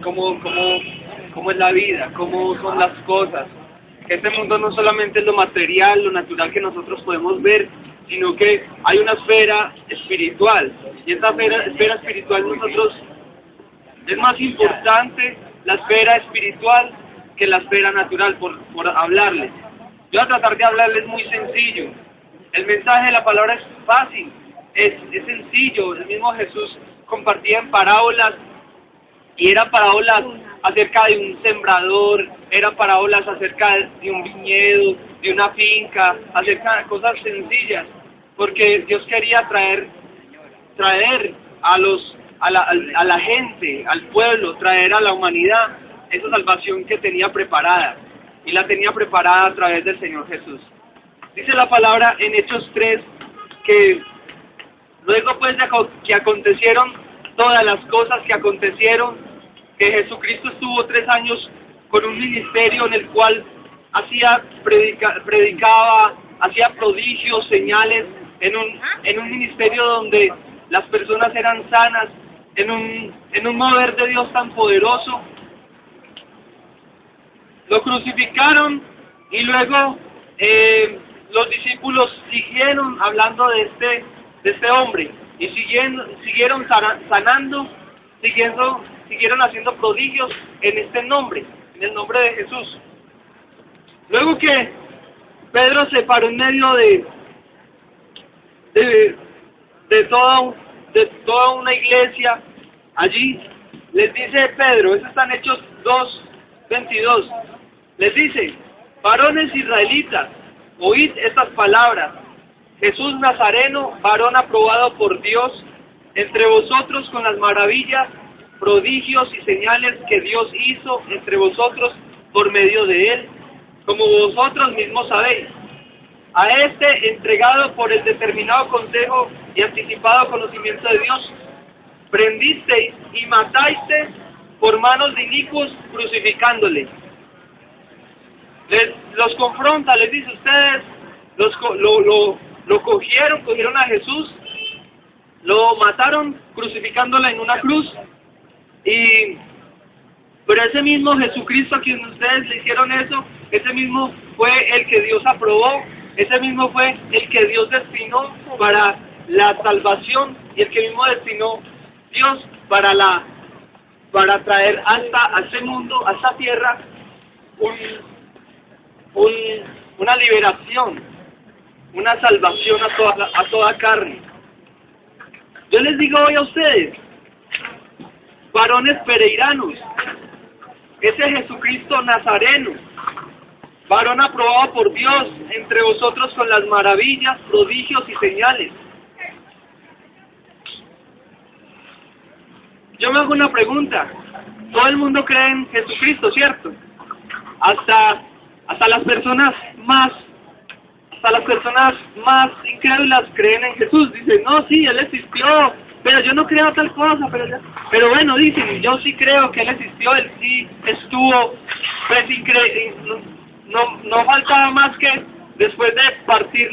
cómo es la vida, cómo son las cosas. Este mundo no solamente es lo material, lo natural que nosotros podemos ver, sino que hay una esfera espiritual. Y esa esfera espiritual nosotros es más importante la esfera espiritual que la esfera natural, por hablarles. Yo voy a tratar de hablarles muy sencillo. El mensaje de la palabra es fácil, es sencillo. El mismo Jesús compartía en parábolas, y eran parábolas acerca de un sembrador, eran parábolas acerca de un viñedo, de una finca, acerca de cosas sencillas, porque Dios quería traer a la gente, al pueblo, traer a la humanidad esa salvación que tenía preparada, y la tenía preparada a través del Señor Jesús. Dice la palabra en Hechos 3 que luego pues de que acontecieron todas las cosas que acontecieron, que Jesucristo estuvo 3 años con un ministerio en el cual predicaba, hacía prodigios, señales, en un ministerio donde las personas eran sanas, en un mover de Dios tan poderoso. Lo crucificaron y luego los discípulos siguieron hablando de este hombre y siguieron sanando, siguieron haciendo prodigios en este nombre, en el nombre de Jesús. Luego que Pedro se paró en medio de toda una iglesia, allí les dice Pedro, eso está en Hechos 2:22, les dice: varones israelitas, oíd estas palabras. Jesús Nazareno, varón aprobado por Dios, entre vosotros con las maravillas, prodigios y señales que Dios hizo entre vosotros por medio de él, como vosotros mismos sabéis. A este, entregado por el determinado consejo y anticipado conocimiento de Dios, prendisteis y matasteis por manos de inicuos, crucificándole. Los confronta, les dice: ustedes lo cogieron a Jesús, lo mataron crucificándola en una cruz, pero ese mismo Jesucristo a quien ustedes le hicieron eso, ese mismo fue el que Dios aprobó, ese mismo fue el que Dios destinó para la salvación, y el que mismo destinó Dios para traer a este mundo, a esta tierra, una liberación, una salvación a toda carne. Yo les digo hoy a ustedes, varones pereiranos, ese Jesucristo Nazareno, varón aprobado por Dios entre vosotros con las maravillas, prodigios y señales. Yo me hago una pregunta. Todo el mundo cree en Jesucristo, ¿cierto? Hasta las personas más incrédulas creen en Jesús. Dicen: no, sí, Él existió, pero yo no creo tal cosa. Pero bueno, dicen: yo sí creo que Él existió, Él sí estuvo. Pues no faltaba más que, después de partir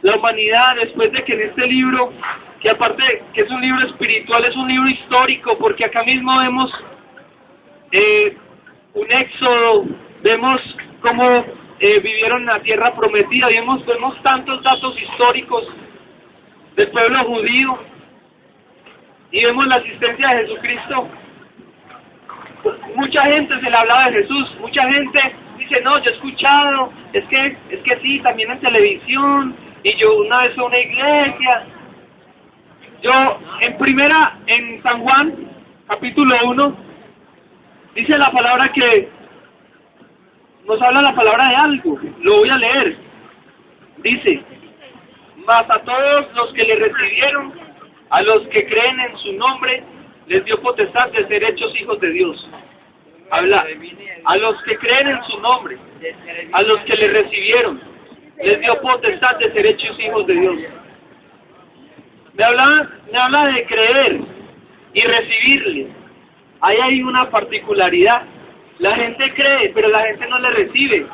la humanidad, después de que en este libro, que aparte que es un libro espiritual, es un libro histórico, porque acá mismo vemos un éxodo, vemos cómo vivieron en la tierra prometida, vemos tantos datos históricos del pueblo judío, y vemos la asistencia de Jesucristo. Mucha gente se le hablaba de Jesús, mucha gente dice: no, yo he escuchado, es que sí, también en televisión, y yo una vez fui a una iglesia. Yo, en San Juan, capítulo 1, dice la palabra que nos habla la palabra de algo. Lo voy a leer. Dice: mas a todos los que le recibieron, a los que creen en su nombre, les dio potestad de ser hechos hijos de Dios. Habla: a los que creen en su nombre, a los que le recibieron, les dio potestad de ser hechos hijos de Dios. Me habla de creer y recibirle. Ahí hay una particularidad. La gente cree, pero la gente no le recibe.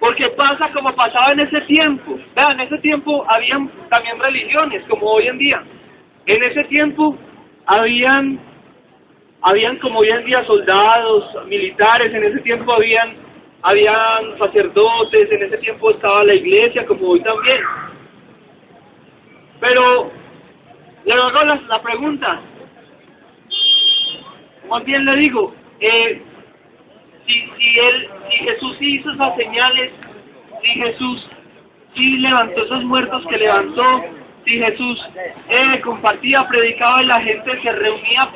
Porque pasa como pasaba en ese tiempo. Vean, en ese tiempo habían también religiones, como hoy en día. En ese tiempo habían habían como hoy en día soldados, militares, en ese tiempo habían sacerdotes, en ese tiempo estaba la iglesia como hoy también. Pero le hago la pregunta, más bien le digo, si Jesús hizo esas señales, si Jesús sí levantó esos muertos que levantó, si Jesús compartía, predicaba y la gente se reunía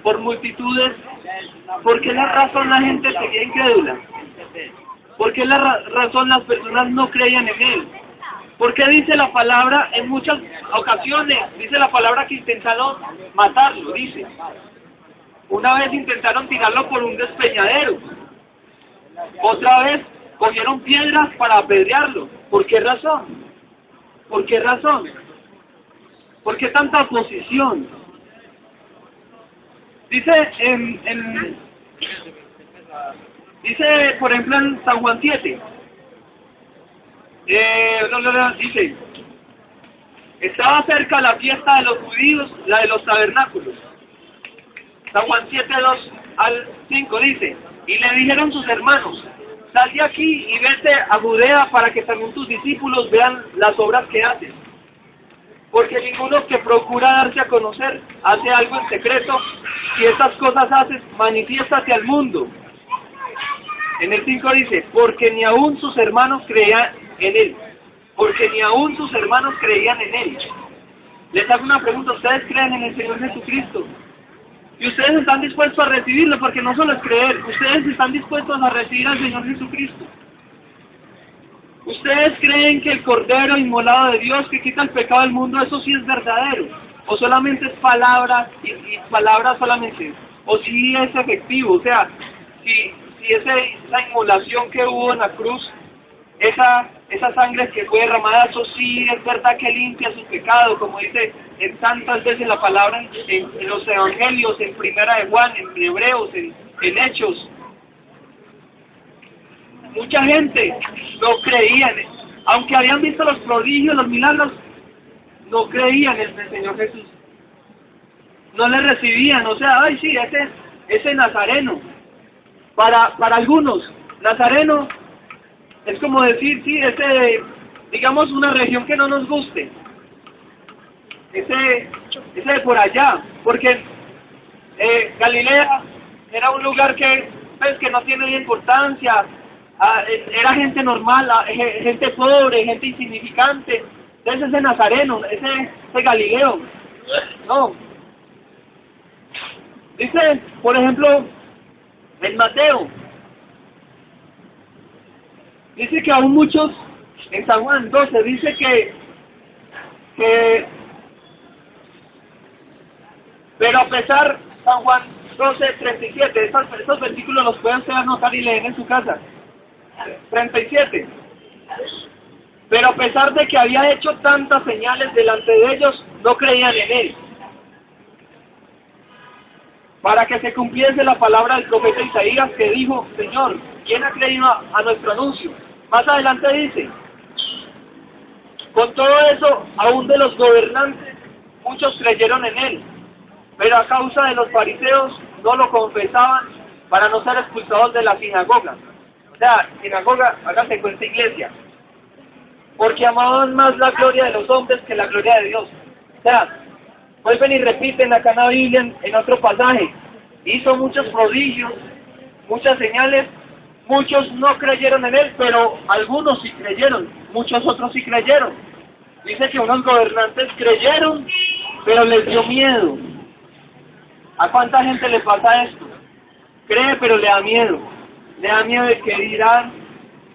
por multitudes, ¿por qué la razón la gente seguía incrédula? ¿Por qué la razón las personas no creían en Él? ¿Por qué dice la palabra en muchas ocasiones? Dice la palabra que intentaron matarlo, dice. Una vez intentaron tirarlo por un despeñadero. Otra vez cogieron piedras para apedrearlo. ¿Por qué razón? ¿Por qué razón? ¿Por qué tanta oposición? Dice dice, por ejemplo, en San Juan 7, dice, estaba cerca la fiesta de los judíos, la de los tabernáculos. San Juan 7, 2 al 5 dice, y le dijeron sus hermanos, sal de aquí y vete a Judea para que también tus discípulos vean las obras que haces. Porque ninguno que procura darse a conocer hace algo en secreto. Si estas cosas haces, manifiéstate al mundo. En el 5 dice, porque ni aún sus hermanos creían en Él. Porque ni aún sus hermanos creían en Él. Les hago una pregunta, ¿ustedes creen en el Señor Jesucristo? Y ustedes están dispuestos a recibirlo, porque no solo es creer, ustedes están dispuestos a recibir al Señor Jesucristo. ¿Ustedes creen que el Cordero inmolado de Dios que quita el pecado del mundo, eso sí es verdadero? ¿O solamente es palabra y palabra solamente? ¿O sí es efectivo? O sea, si esa inmolación que hubo en la cruz, esa sangre que fue derramada, eso sí es verdad que limpia su pecado, como dice en tantas veces la palabra en los evangelios, en Primera de Juan, en Hebreos, en Hechos. Mucha gente no creía, aunque habían visto los prodigios, los milagros, no creían en el Señor Jesús. No le recibían, o sea, ay sí, ese nazareno. Para algunos, nazareno es como decir, sí, digamos una región que no nos guste. Ese de por allá, porque Galilea era un lugar que no tiene importancia. Era gente normal, gente pobre, gente insignificante. Entonces ese nazareno, ese Galileo, no. Dice, por ejemplo, en Mateo, dice que aún muchos, en San Juan 12, dice que pero a pesar, San Juan 12, 37, estos versículos los pueden ustedes anotar y leer en su casa. 37. Pero a pesar de que había hecho tantas señales delante de ellos, no creían en Él. Para que se cumpliese la palabra del profeta Isaías que dijo, Señor, ¿quién ha creído a nuestro anuncio? Más adelante dice, con todo eso, aún de los gobernantes, muchos creyeron en Él, pero a causa de los fariseos no lo confesaban para no ser expulsados de la sinagoga. O sea, sinagoga, hágase cuenta, iglesia. Porque amaban más la gloria de los hombres que la gloria de Dios. O sea, vuelven y repiten acá en la Biblia, en otro pasaje. Hizo muchos prodigios, muchas señales. Muchos no creyeron en Él, pero algunos sí creyeron. Muchos otros sí creyeron. Dice que unos gobernantes creyeron, pero les dio miedo. ¿A cuánta gente le pasa esto? Cree, pero le da miedo. Le da miedo de que dirán,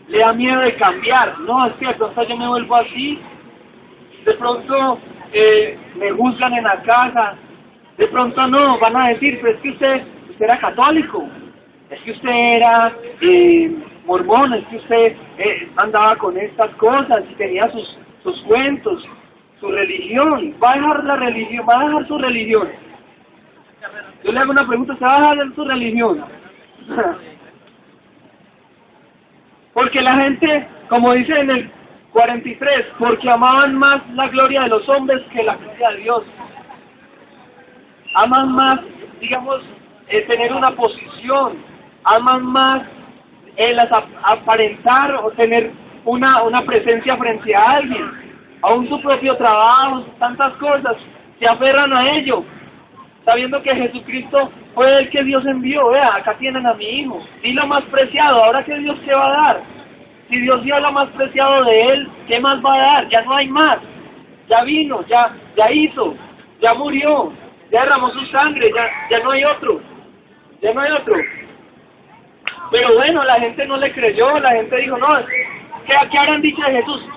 le da miedo de cambiar. No, es que de pronto yo me vuelvo así, de pronto me juzgan en la casa, de pronto no, van a decir, pero es que usted era católico, es que usted era mormón, es que usted andaba con estas cosas y tenía sus cuentos, su religión. Va a dejar la religión, va a dejar su religión. Yo le hago una pregunta, ¿se va a dejar su religión? Porque la gente, como dice en el 43, porque amaban más la gloria de los hombres que la gloria de Dios. Aman más, digamos, tener una posición, aman más el aparentar o tener una presencia frente a alguien, aún su propio trabajo, tantas cosas, se aferran a ello, sabiendo que Jesucristo fue el que Dios envió. Vea, acá tienen a mi hijo, y lo más preciado, ahora que Dios qué va a dar. Si Dios dio lo más preciado de él, ¿qué más va a dar? Ya no hay más, ya vino, ya hizo, ya murió, ya derramó su sangre, ya no hay otro, ya no hay otro. Pero bueno, la gente no le creyó, la gente dijo, no, ¿qué habrán dicho de Jesús?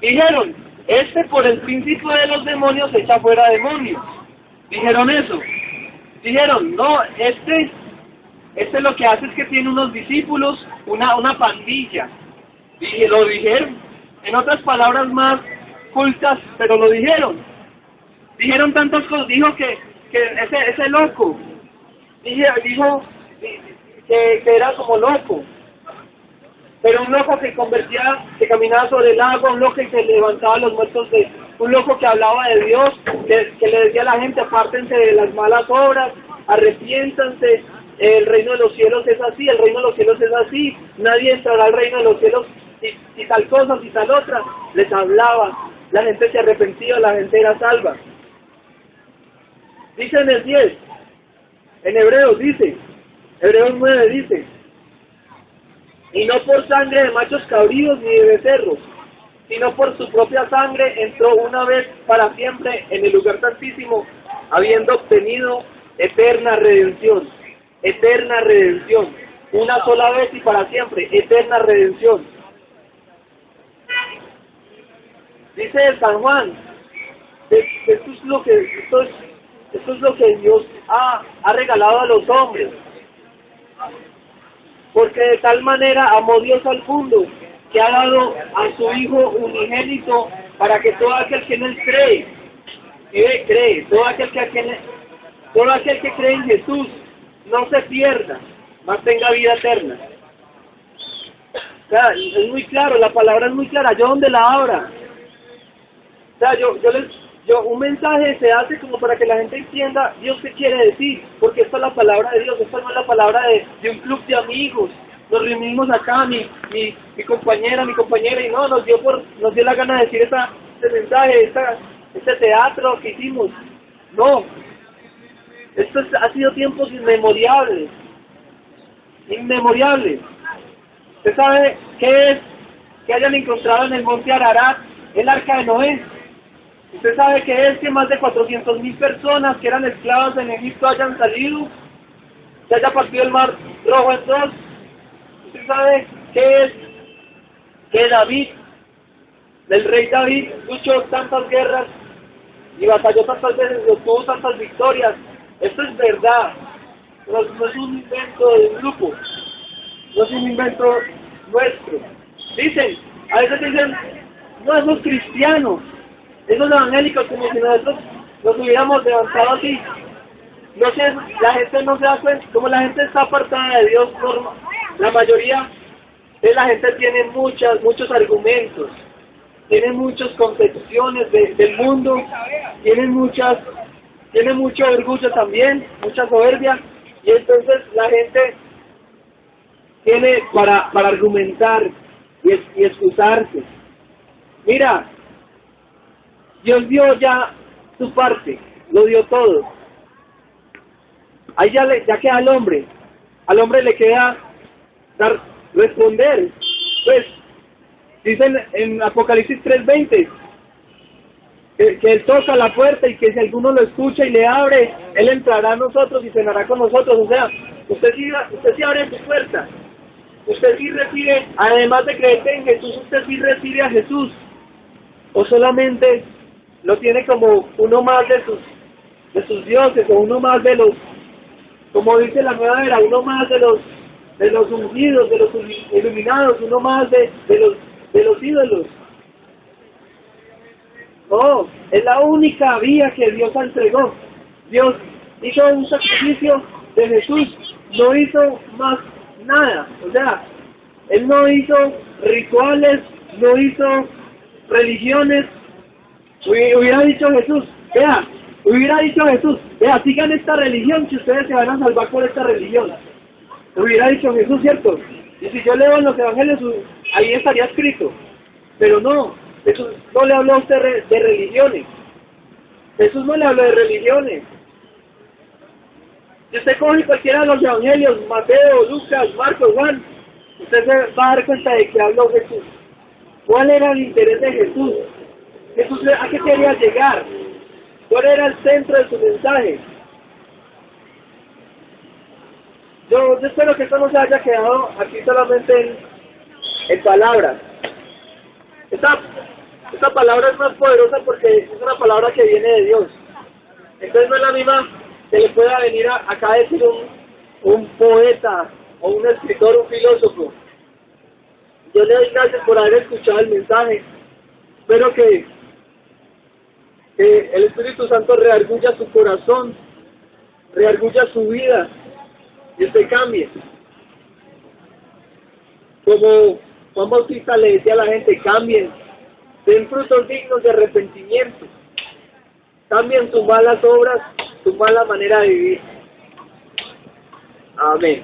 Dijeron, por el principio de los demonios echa fuera demonios. Dijeron eso. Dijeron, no, este lo que hace es que tiene unos discípulos, una pandilla. Y lo dijeron, en otras palabras más cultas, pero lo dijeron. Dijeron tantas cosas, dijo que ese loco, dijo que era como loco, pero un loco que caminaba sobre el agua, un loco que se levantaba a los muertos, un loco que hablaba de Dios, que le decía a la gente, apártense de las malas obras, arrepiéntanse, el reino de los cielos es así, el reino de los cielos es así, nadie entrará al reino de los cielos y tal cosa, y tal otra. Les hablaba, la gente se arrepentía, la gente era salva. Dice en el 10, en Hebreos 9 dice, y no por sangre de machos cabríos ni de becerros, sino por su propia sangre entró una vez para siempre en el lugar santísimo, habiendo obtenido eterna redención, una sola vez y para siempre, eterna redención. Dice San Juan, esto es lo que Dios ha regalado a los hombres, porque de tal manera amó Dios al mundo, que ha dado a su Hijo unigénito, para que todo aquel que en él cree, todo aquel que cree en Jesús, no se pierda, mas tenga vida eterna. O sea, es muy claro, la palabra es muy clara, yo donde la abra. O sea, un mensaje se hace como para que la gente entienda Dios qué quiere decir, porque esta es la palabra de Dios, esta no es la palabra de un club de amigos. Nos reunimos acá, mi compañera, y no, nos dio la gana de decir este mensaje, este teatro que hicimos. No, esto ha sido tiempos inmemorables. ¿Usted sabe qué es que hayan encontrado en el monte Ararat el arca de Noé? ¿Usted sabe qué es que más de 400.000 personas que eran esclavas en Egipto hayan salido? ¿Que haya partido el mar rojo en dos? ¿Usted sabe qué es que David, el rey David, luchó tantas guerras y batalló tantas veces y obtuvo tantas victorias? Esto es verdad, no es un invento de un grupo, no es un invento nuestro. A veces dicen, no, esos cristianos, esos evangélicos, como si nosotros nos hubiéramos levantado así. No sé, la gente no se da cuenta, como la gente está apartada de Dios, la mayoría de la gente tiene muchos argumentos, tiene muchas concepciones del mundo, tiene mucho orgullo también, mucha soberbia, y entonces la gente tiene para argumentar y excusarse. Mira, Dios dio ya su parte, lo dio todo. Ahí ya queda al hombre le queda responder. Pues dicen en Apocalipsis 3:20 que Él toca la puerta y que si alguno lo escucha y le abre, Él entrará a nosotros y cenará con nosotros. O sea, usted sí abre su puerta, usted sí recibe, además de creer en Jesús, usted sí recibe a Jesús, o solamente lo tiene como uno más de sus dioses, o uno más de los, como dice la Nueva Era, uno más de los ungidos, de los iluminados, uno más de los ídolos. No, es la única vía que Dios entregó. Dios hizo un sacrificio de Jesús, no hizo más nada. O sea, Él no hizo rituales, no hizo religiones. Hubiera dicho Jesús, Vea, sigan esta religión, que ustedes se van a salvar por esta religión. Lo hubiera dicho Jesús, ¿cierto? Y si yo leo en los evangelios, ahí estaría escrito. Pero no, Jesús no le habló a usted de religiones. Jesús no le habló de religiones. Si usted coge cualquiera de los evangelios, Mateo, Lucas, Marcos, Juan, usted se va a dar cuenta de que habló Jesús. ¿Cuál era el interés de Jesús? Jesús, ¿a qué quería llegar? ¿Cuál era el centro de su mensaje? Yo espero que esto no se haya quedado aquí solamente en palabras. Esta palabra es más poderosa porque es una palabra que viene de Dios. Entonces no es la misma que le pueda venir acá a decir un poeta o un escritor, un filósofo. Yo le doy gracias por haber escuchado el mensaje. Espero que el Espíritu Santo reargulla su corazón, reargulla su vida y usted cambie. Como Juan Bautista le decía a la gente, cambien, den frutos dignos de arrepentimiento, cambien sus malas obras, su mala manera de vivir. Amén.